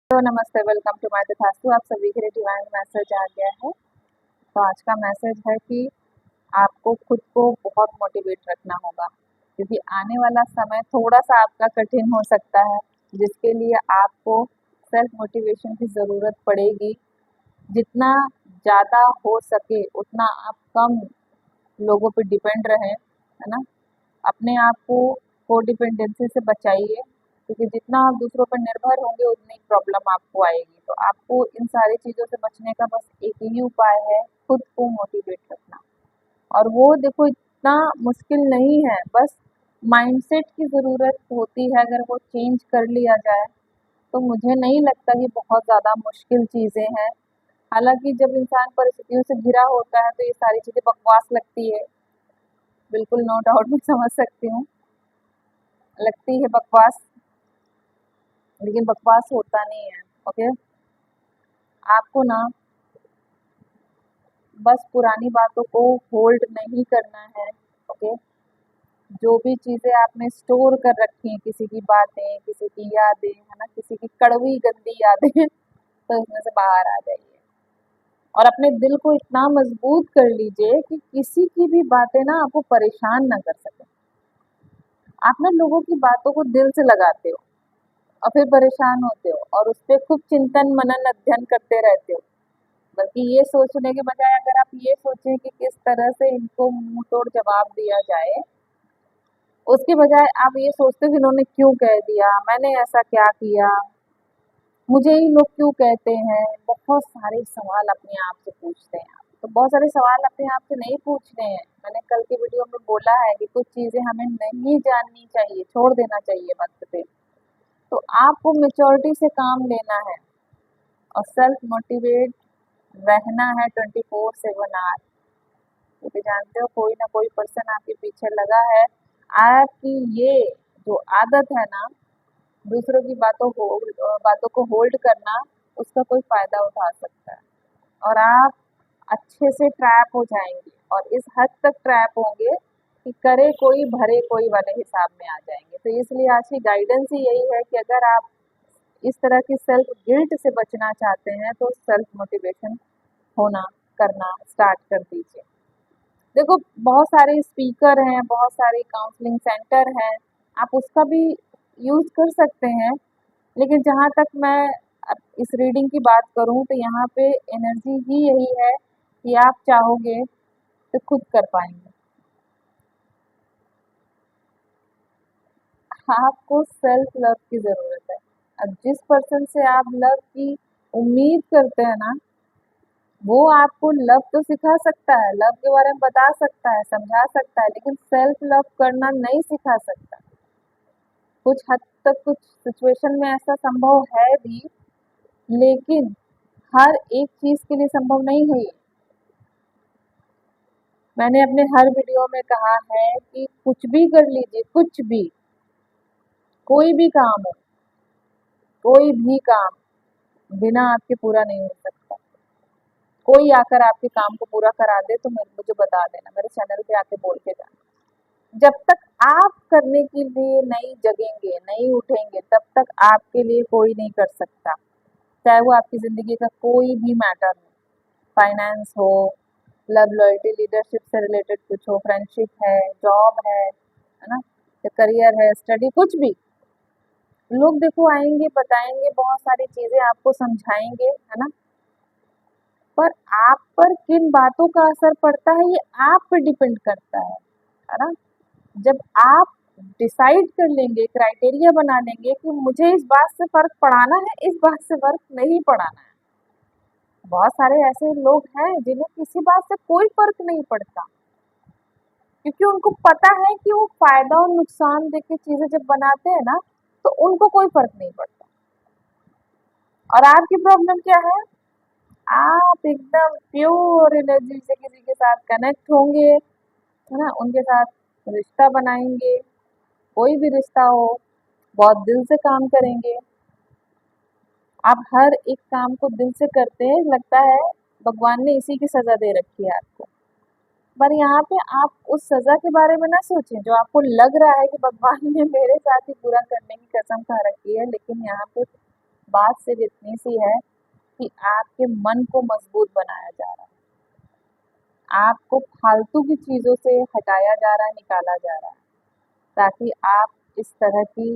तो नमस्ते, welcome to my तथास्तु। आप सभी के लिए डिवाइन मैसेज आ गया है। तो आज का मैसेज है कि आपको खुद को बहुत मोटिवेट रखना होगा, क्योंकि आने वाला समय थोड़ा सा आपका कठिन हो सकता है, जिसके लिए आपको सेल्फ मोटिवेशन की ज़रूरत पड़ेगी। जितना ज़्यादा हो सके उतना आप कम लोगों पे डिपेंड रहें, है ना। अपने आप को कोडिपेंडेंसी से बचाइए, क्योंकि जितना आप दूसरों पर निर्भर होंगे उतनी प्रॉब्लम आपको आएगी। तो आपको इन सारी चीज़ों से बचने का बस एक ही उपाय है, खुद को मोटिवेट रखना। और वो देखो इतना मुश्किल नहीं है, बस माइंडसेट की ज़रूरत होती है। अगर वो चेंज कर लिया जाए तो मुझे नहीं लगता कि बहुत ज़्यादा मुश्किल चीज़ें हैं। हालांकि जब इंसान परिस्थितियों से घिरा होता है तो ये सारी चीज़ें बकवास लगती है, बिल्कुल नो डाउट मैं समझ सकती हूँ, लगती है बकवास, लेकिन बकवास होता नहीं है। ओके, आपको ना बस पुरानी बातों को होल्ड नहीं करना है। ओके, जो भी चीज़ें आपने स्टोर कर रखी हैं, किसी की बातें, किसी की यादें, है ना, किसी की कड़वी गंदी यादें तो उसमें से बाहर आ जाइए और अपने दिल को इतना मजबूत कर लीजिए कि किसी की भी बातें ना आपको परेशान ना कर सके। आप ना लोगों की बातों को दिल से लगाते हो और फिर परेशान होते हो और उस पर खूब चिंतन मनन अध्ययन करते रहते हो। बल्कि ये सोचने के बजाय अगर आप ये सोचें कि किस तरह से इनको मुंह तोड़ जवाब दिया जाए, उसके बजाय आप ये सोचते हो कि इन्होंने क्यों कह दिया, मैंने ऐसा क्या किया, मुझे ही लोग क्यों कहते हैं। बहुत सारे सवाल अपने आप से पूछते हैं आप। तो बहुत सारे सवाल अपने आप से नहीं पूछने हैं। मैंने कल की वीडियो में बोला है कि कुछ चीज़ें हमें नहीं जाननी चाहिए, छोड़ देना चाहिए वक्त पे। तो आपको मेच्योरिटी से काम लेना है और सेल्फ मोटिवेट रहना है 24/7 आवर। क्योंकि जानते हो कोई ना कोई पर्सन आपके पीछे लगा है। आपकी ये जो आदत है ना, दूसरों की बातों को होल्ड करना, उसका कोई फायदा उठा सकता है और आप अच्छे से ट्रैप हो जाएंगे। और इस हद तक ट्रैप होंगे कि करे कोई भरे कोई वाले हिसाब में आ जाएंगे। तो इसलिए आज की गाइडेंस ही यही है कि अगर आप इस तरह की सेल्फ गिल्ट से बचना चाहते हैं तो सेल्फ मोटिवेशन होना करना स्टार्ट कर दीजिए। देखो बहुत सारे स्पीकर हैं, बहुत सारे काउंसलिंग सेंटर हैं, आप उसका भी यूज़ कर सकते हैं। लेकिन जहाँ तक मैं अब इस रीडिंग की बात करूँ तो यहाँ पे एनर्जी ही यही है कि आप चाहोगे तो खुद कर पाएंगे। आपको सेल्फ लव की ज़रूरत है। अब जिस पर्सन से आप लव की उम्मीद करते हैं ना, वो आपको लव तो सिखा सकता है, लव के बारे में बता सकता है, समझा सकता है, लेकिन सेल्फ लव करना नहीं सिखा सकता। कुछ हद तक कुछ सिचुएशन में ऐसा संभव है भी, लेकिन हर एक चीज़ के लिए संभव नहीं है ये। मैंने अपने हर वीडियो में कहा है कि कुछ भी कर लीजिए, कुछ भी, कोई भी काम हो, कोई भी काम बिना आपके पूरा नहीं हो सकता। कोई आकर आपके काम को पूरा करा दे तो मुझे बता देना, मेरे चैनल पे आके बोल के जाना। जब तक आप करने के लिए नहीं जगेंगे, नहीं उठेंगे, तब तक आपके लिए कोई नहीं कर सकता। चाहे वो आपकी ज़िंदगी का कोई भी मैटर हो, फाइनेंस हो, लव, लॉयल्टी, लीडरशिप से रिलेटेड कुछ हो, फ्रेंडशिप है, जॉब है ना, या करियर है, स्टडी, कुछ भी। लोग देखो आएंगे, बताएंगे, बहुत सारी चीज़ें आपको समझाएंगे, है ना, पर आप पर किन बातों का असर पड़ता है ये आप पर डिपेंड करता है ना। जब आप डिसाइड कर लेंगे, क्राइटेरिया बना लेंगे कि मुझे इस बात से फर्क पड़ाना है, इस बात से फर्क नहीं पड़ाना है। बहुत सारे ऐसे लोग हैं जिन्हें किसी बात से कोई फर्क नहीं पड़ता, क्योंकि उनको पता है कि वो फायदा और नुकसान देख के चीजें जब बनाते हैं ना, तो उनको कोई फर्क नहीं पड़ता। और आपकी प्रॉब्लम क्या है? आप एकदम प्योर एनर्जी से किसी के साथ कनेक्ट होंगे, है ना, उनके साथ रिश्ता बनाएंगे, कोई भी रिश्ता हो, बहुत दिल से काम करेंगे। आप हर एक काम को दिल से करते हैं, लगता है भगवान ने इसी की सजा दे रखी है आपको। पर यहाँ पे आप उस सजा के बारे में ना सोचें जो आपको लग रहा है कि भगवान ने मेरे साथ ही पूरा करने की कसम खा रखी है। लेकिन यहाँ पे बात सिर्फ इतनी सी है कि आपके मन को मजबूत बनाया जा रहा है, आपको फालतू की चीजों से हटाया जा रहा है, निकाला जा रहा है, ताकि आप इस तरह की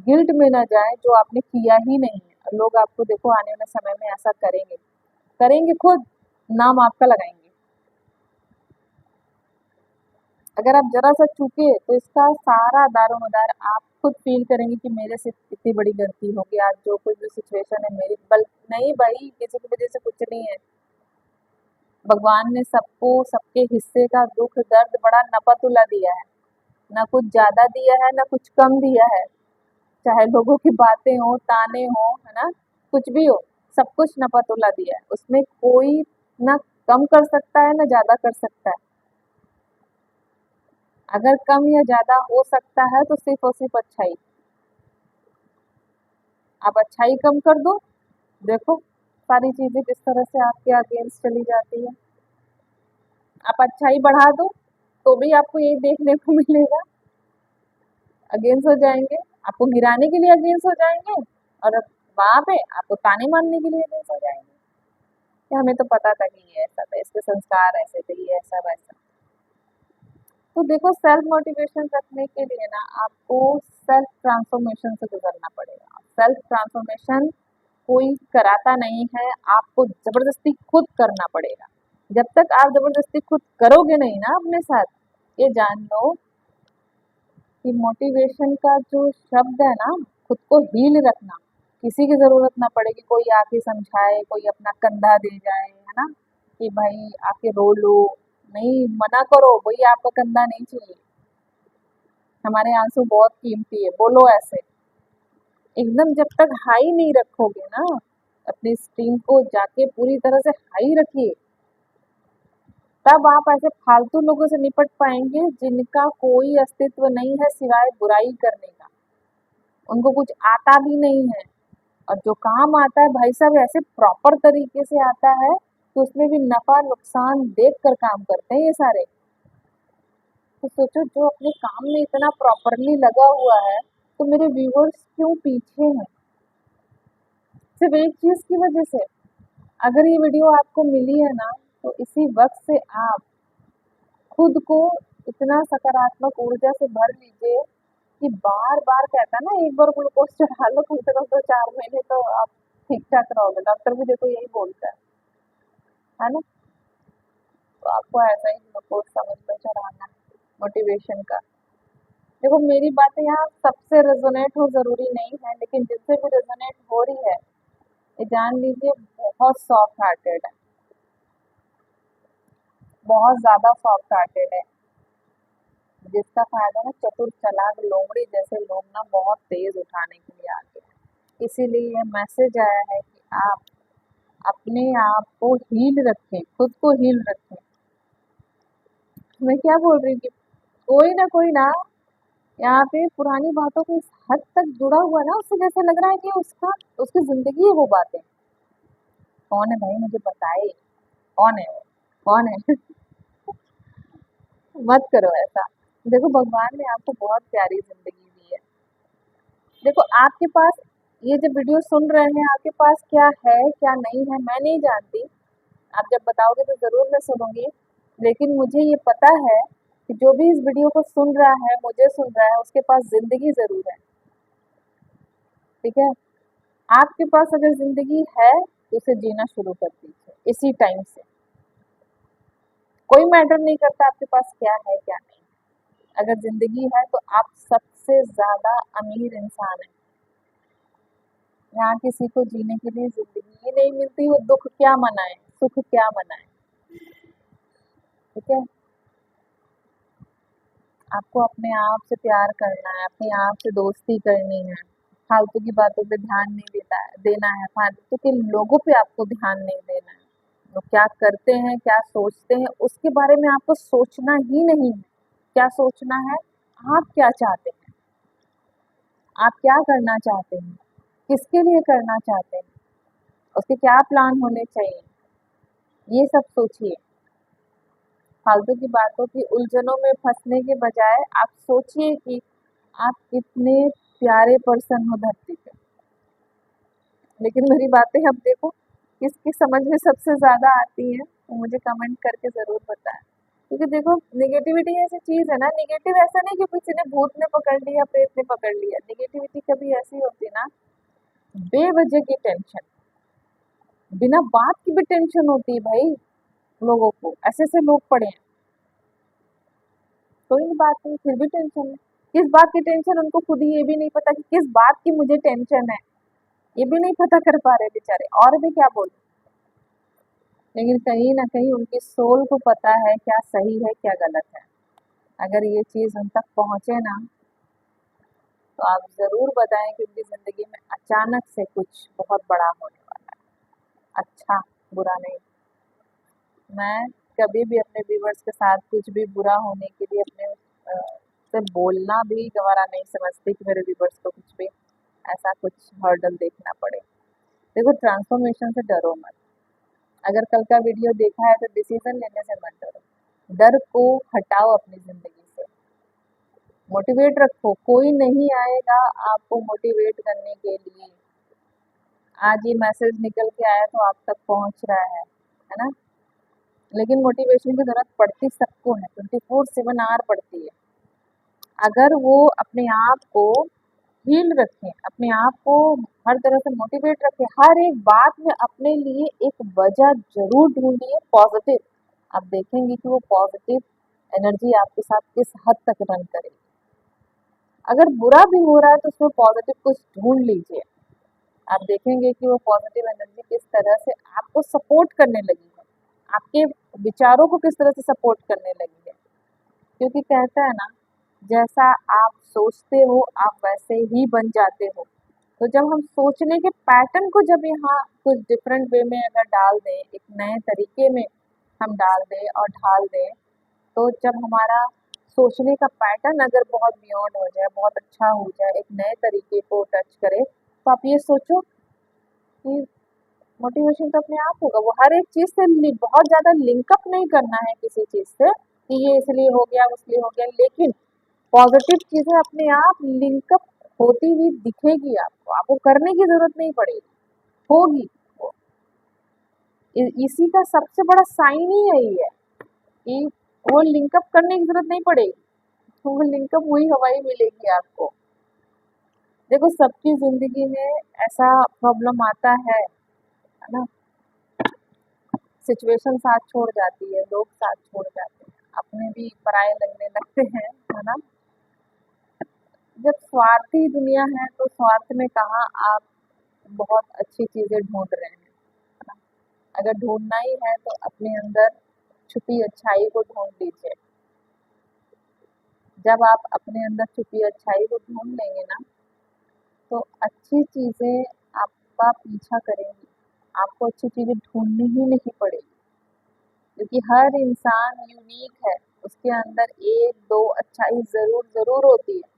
गिल्ट में ना जाए जो आपने किया ही नहीं है। और लोग आपको देखो आने वाले समय में ऐसा करेंगे, करेंगे खुद, नाम आपका लगाएंगे। अगर आप जरा सा चूके तो इसका सारा दारोमदार आप खुद फील करेंगे कि मेरे से इतनी बड़ी गलती हो गई, आज जो कुछ भी सिचुएशन है मेरी, बल नहीं भाई, किसी की वजह से कुछ नहीं है। भगवान ने सबको सबके हिस्से का दुख दर्द बड़ा नपा-तुला दिया है, ना कुछ ज्यादा दिया है ना कुछ कम दिया है। चाहे लोगों की बातें हो, ताने हो, है ना, कुछ भी हो, सब कुछ नपा-तुला दिया है। उसमें कोई ना कम कर सकता है ना ज्यादा कर सकता है। अगर कम या ज्यादा हो सकता है तो सिर्फ और सिर्फ अच्छाई। आप अच्छाई कम कर दो, देखो सारी चीजें किस तरह से आपके अगेंस्ट चली जाती है। आप अच्छाई बढ़ा दो तो भी आपको यही देखने को मिलेगा, अगेंस्ट हो जाएंगे, आपको गिराने के लिए अगेंस्ट हो जाएंगे, और वहां पे आपको ताने मारने के लिए अगेंस्ट हो जाएंगे कि हमें तो पता था कि ये ऐसा था, इसके संस्कार ऐसे थे, ये ऐसा वैसा। तो देखो सेल्फ मोटिवेशन रखने के लिए ना आपको सेल्फ ट्रांसफॉर्मेशन से गुजरना पड़ेगा। सेल्फ ट्रांसफॉर्मेशन कोई कराता नहीं है, आपको जबरदस्ती खुद करना पड़ेगा। जब तक आप जबरदस्ती खुद करोगे नहीं ना अपने साथ, ये जान लो कि मोटिवेशन का जो शब्द है ना, खुद को हील रखना, किसी की जरूरत ना पड़ेगी, कोई आके समझाए, कोई अपना कंधा दे जाए, है ना, कि भाई आके रो लो, नहीं, मना करो, भाई आपका कंधा नहीं चाहिए, हमारे आंसू बहुत कीमती है, बोलो ऐसे। एकदम जब तक हाई नहीं रखोगे ना, अपनी स्ट्रीम को जाके पूरी तरह से हाई रखिए, तब आप ऐसे फालतू लोगों से निपट पाएंगे जिनका कोई अस्तित्व नहीं है सिवाय बुराई करने का, उनको कुछ आता भी नहीं है, और जो काम आता है भाई साहब ऐसे प्रॉपर तरीके से आता है तो उसमें भी नफा नुकसान देख कर काम करते हैं ये सारे। तो सोचो जो अपने काम में इतना प्रॉपरली लगा हुआ है, तो मेरे व्यूअर्स क्यों पीछे हैं, सिर्फ एक चीज की वजह से। अगर ये वीडियो आपको मिली है ना, तो इसी वक्त से आप खुद को इतना सकारात्मक ऊर्जा से भर लीजिए कि बार बार कहता है ना, एक बार ग्लूकोज चढ़ा लो कम से कम तो 4 महीने तो आप ठीक ठाक रहोगे, डॉक्टर भी देखो यही बोलता है ना। तो आपको ऐसा ही ग्लूकोज समझ में चढ़ाना है मोटिवेशन का। देखो मेरी बातें यहाँ सबसे रेजोनेट हो जरूरी नहीं है, लेकिन जिससे भी रेजोनेट हो रही है ये जान लीजिए बहुत सॉफ्ट हार्टेड है, बहुत ज्यादा सॉफ्ट हार्टेड है, जिसका फायदा ना चतुर चालाक लोमड़ी जैसे लोग ना बहुत तेज उठाने के लिए आते हैं। इसीलिए ये मैसेज आया है कि आप अपने आप को हील रखें, खुद को हील रखें। मैं क्या बोल रही हूँ कि कोई ना यहाँ पे पुरानी बातों को इस हद तक जुड़ा हुआ ना, उससे जैसे लग रहा है कि उसका उसकी जिंदगी है वो बातें। कौन है भाई, मुझे बताए, कौन है वो, कौन है? मत करो ऐसा। देखो भगवान ने आपको बहुत प्यारी जिंदगी दी है। देखो आपके पास, ये जब वीडियो सुन रहे हैं आपके पास क्या है क्या नहीं है मैं नहीं जानती, आप जब बताओगे तो जरूर मैं सुनूंगी, लेकिन मुझे ये पता है कि जो भी इस वीडियो को सुन रहा है, मुझे सुन रहा है, उसके पास जिंदगी जरूर है। ठीक है, आपके पास अगर जिंदगी है तो उसे जीना शुरू कर दीजिए इसी टाइम से। कोई मैटर नहीं करता आपके पास क्या है क्या नहीं, अगर जिंदगी है तो आप सबसे ज्यादा अमीर इंसान है। यहाँ किसी को जीने के लिए जिंदगी ही नहीं मिलती, वो दुख क्या मनाए, सुख क्या मनाए। ठीक है, आपको अपने आप से प्यार करना है, अपने आप से दोस्ती करनी है, फालतू की बातों पे ध्यान नहीं देना है, फालतू के लोगों पे आपको ध्यान नहीं देना है। वो क्या करते हैं क्या सोचते हैं उसके बारे में आपको सोचना ही नहीं है। क्या सोचना है, आप क्या चाहते हैं, आप क्या करना चाहते हैं, किसके लिए करना चाहते हैं, उसके क्या प्लान होने चाहिए, ये सब सोचिए। फालतू की बातों की उलझनों में फंसने के बजाय आप सोचिए कि आप कितने प्यारे पर्सन हो धरती पे, लेकिन मेरी बातें अब देखो किसकी समझ में सबसे ज़्यादा आती हैं, तो मुझे कमेंट करके ज़रूर बताएं। क्योंकि देखो नेगेटिविटी ऐसी चीज़ है ना, नेगेटिव ऐसा नहीं कि किसी ने भूत ने पकड़ लिया, प्रेत ने पकड़ लिया। नेगेटिविटी कभी ऐसी होती है ना, बेवजह की टेंशन, बिना बात की भी टेंशन होती है भाई लोगों को। ऐसे ऐसे लोग पड़े हैं, कोई बात नहीं फिर भी टेंशन है। किस बात की टेंशन उनको खुद ही ये भी नहीं पता कि किस बात की मुझे टेंशन है, ये भी नहीं पता कर पा रहे बेचारे, और भी क्या बोलूं। लेकिन कहीं ना कहीं उनकी सोल को पता है क्या सही है क्या गलत है। अगर ये चीज़ उन तक पहुंचे ना, तो आप ज़रूर बताएं कि उनकी ज़िंदगी में अचानक से कुछ बहुत बड़ा होने वाला है। अच्छा, बुरा नहीं। मैं कभी भी अपने व्यूवर्स के साथ कुछ भी बुरा होने के लिए अपने से बोलना भी गवारा नहीं समझती कि मेरे व्यूवर्स को कुछ भी ऐसा कुछ हर्डल देखना पड़े। देखो, ट्रांसफॉर्मेशन से डरो मत। अगर कल का वीडियो देखा है तो डिसीजन लेने से मत डरो, डर को हटाओ अपनी ज़िंदगी से। मोटिवेट रखो, कोई नहीं आएगा आपको मोटिवेट करने के लिए। आज ये मैसेज निकल के आया तो आप तक पहुंच रहा है ना। लेकिन मोटिवेशन की ज़रूरत पड़ती सबको है, 24/7 आवर पड़ती है। अगर वो अपने आप को हील रखें, अपने आप को हर तरह से मोटिवेट रखें, हर एक बात में अपने लिए एक वजह ज़रूर ढूँढिए पॉज़िटिव। आप देखेंगे कि वो पॉज़िटिव एनर्जी आपके साथ किस हद तक रन करेगी। अगर बुरा भी हो रहा है तो उसमें पॉज़िटिव कुछ ढूँढ लीजिए। आप देखेंगे कि वो पॉज़िटिव एनर्जी किस तरह से आपको सपोर्ट करने लगी है, आपके विचारों को किस तरह से सपोर्ट करने लगी है। क्योंकि कहता है ना, जैसा आप सोचते हो आप वैसे ही बन जाते हो। तो जब हम सोचने के पैटर्न को जब यहाँ कुछ डिफरेंट वे में अगर डाल दें, एक नए तरीके में हम डाल दें और ढाल दें, तो जब हमारा सोचने का पैटर्न अगर बहुत बियॉन्ड हो जाए, बहुत अच्छा हो जाए, एक नए तरीके को टच करे, तो आप ये सोचो कि मोटिवेशन तो अपने आप होगा। वो हर एक चीज़ से बहुत ज़्यादा लिंकअप नहीं करना है किसी चीज़ से कि ये इसलिए हो गया उसलिए हो गया, लेकिन पॉजिटिव चीज़ें अपने आप लिंकअप होती हुई दिखेगी आपको, आपको करने की ज़रूरत नहीं पड़ेगी, होगी वो। इसी का सबसे बड़ा साइन ही यही है कि वो लिंकअप करने की ज़रूरत नहीं पड़ेगी, तो वो लिंकअप हुई हवाई मिलेगी आपको। देखो, सबकी ज़िंदगी में ऐसा प्रॉब्लम आता है ना, सिचुएशन साथ छोड़ जाती है, लोग साथ छोड़ जाते हैं, अपने भी पराये लगने लगते हैं, है ना। जब स्वार्थी दुनिया है तो स्वार्थ में कहाँ आप बहुत अच्छी चीज़ें ढूंढ रहे हैं, है ना। अगर ढूंढना ही है तो अपने अंदर छुपी अच्छाई को ढूंढ लीजिए। जब आप अपने अंदर छुपी अच्छाई को ढूंढ लेंगे ना, तो अच्छी चीज़ें आपका पीछा करेंगी, आपको अच्छी चीज़ें ढूंढनी ही नहीं पड़ेगी। क्योंकि हर इंसान यूनिक है, उसके अंदर एक दो अच्छाई ज़रूर ज़रूर होती है।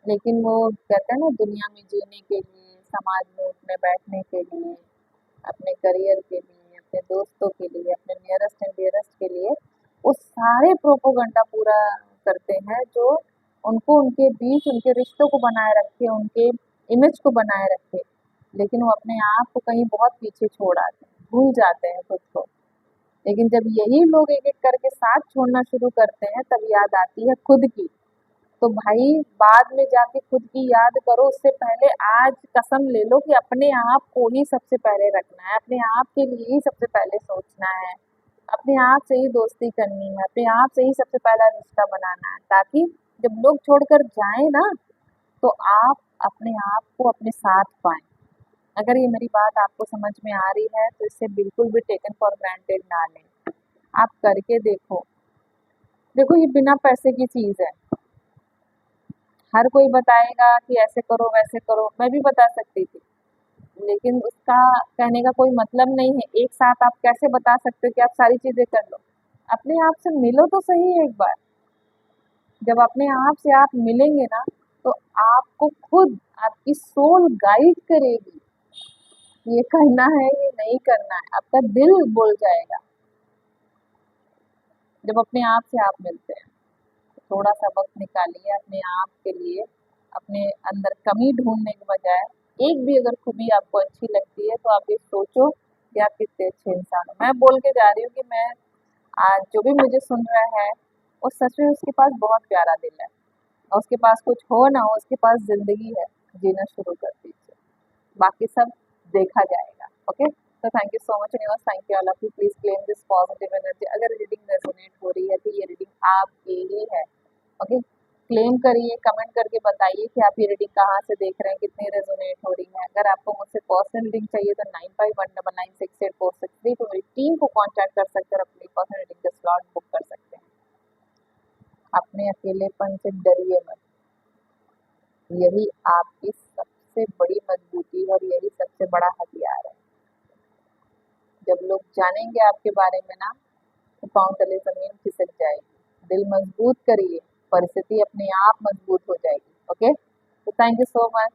लेकिन वो कहते हैं ना, दुनिया में जीने के लिए, समाज में उठने बैठने के लिए, अपने करियर के लिए, अपने दोस्तों के लिए, अपने नियरेस्ट एंड डियरेस्ट के लिए, वो सारे प्रोपोगंडा पूरा करते हैं जो उनको उनके बीच उनके रिश्तों को बनाए रखे, उनके इमेज को बनाए रखे। लेकिन वो अपने आप को कहीं बहुत पीछे छोड़ आते हैं, भूल जाते हैं खुद को। लेकिन जब यही लोग एक एक करके साथ छोड़ना शुरू करते हैं, तब याद आती है खुद की। तो भाई, बाद में जाके खुद की याद करो, उससे पहले आज कसम ले लो कि अपने आप को ही सबसे पहले रखना है, अपने आप के लिए ही सबसे पहले सोचना है, अपने आप से ही दोस्ती करनी है, अपने आप से ही सबसे पहला रिश्ता बनाना है, ताकि जब लोग छोड़कर जाएं ना, तो आप अपने आप को अपने साथ पाएं। अगर ये मेरी बात आपको समझ में आ रही है तो इसे बिल्कुल भी टेकन फॉर ग्रांटेड ना लें, आप करके देखो। देखो, ये बिना पैसे की चीज़ है। हर कोई बताएगा कि ऐसे करो वैसे करो, मैं भी बता सकती थी, लेकिन उसका कहने का कोई मतलब नहीं है। एक साथ आप कैसे बता सकते हो कि आप सारी चीज़ें कर लो। अपने आप से मिलो तो सही एक बार। जब अपने आप से आप मिलेंगे ना, तो आपको खुद आपकी सोल गाइड करेगी, ये करना है ये नहीं करना है, आपका दिल बोल जाएगा। जब अपने आप से आप मिलते हैं, थोड़ा सा वक्त निकालिए अपने आप के लिए, अपने अंदर कमी ढूंढने के बजाय एक भी अगर खूबी आपको अच्छी लगती है तो आप ये सोचो कि आप कितने अच्छे इंसान हो। मैं बोल के जा रही हूँ कि मैं आज जो भी मुझे सुन रहा है वो सच में उसके पास बहुत प्यारा दिल है, और उसके पास कुछ हो ना हो, उसके पास जिंदगी है, जीना शुरू कर दीजिए, बाकी सब देखा जाएगा। ओके, तो thank you so much universe, thank you all of you, please claim this positive energy. अगर रीडिंग रेजोनेट हो रही है तो ये रीडिंग आपके ही है। ओके, क्लेम करिए, कमेंट करके बताइए कि आप ये रीडिंग कहाँ से देख रहे हैं, कितनी रेजोनेट हो रही है। अगर आपको मुझसे पर्सनल रीडिंग चाहिए तो 9519968463 तो मेरी टीम को कांटेक्ट कर सकते हैं और अपनी पर्सनल रीडिंग का स्लॉट बुक कर सकते हैं। अपने अकेलेपन से डरिए मत, यही आपकी सबसे बड़ी मजबूती है और यही सबसे बड़ा हथियार है। जब लोग जानेंगे आपके बारे में ना, तो पाँव तले जमीन खिसक जाएगी। दिल मजबूत करिए, परिस्थिति अपने आप मजबूत हो जाएगी। ओके, तो थैंक यू सो मच।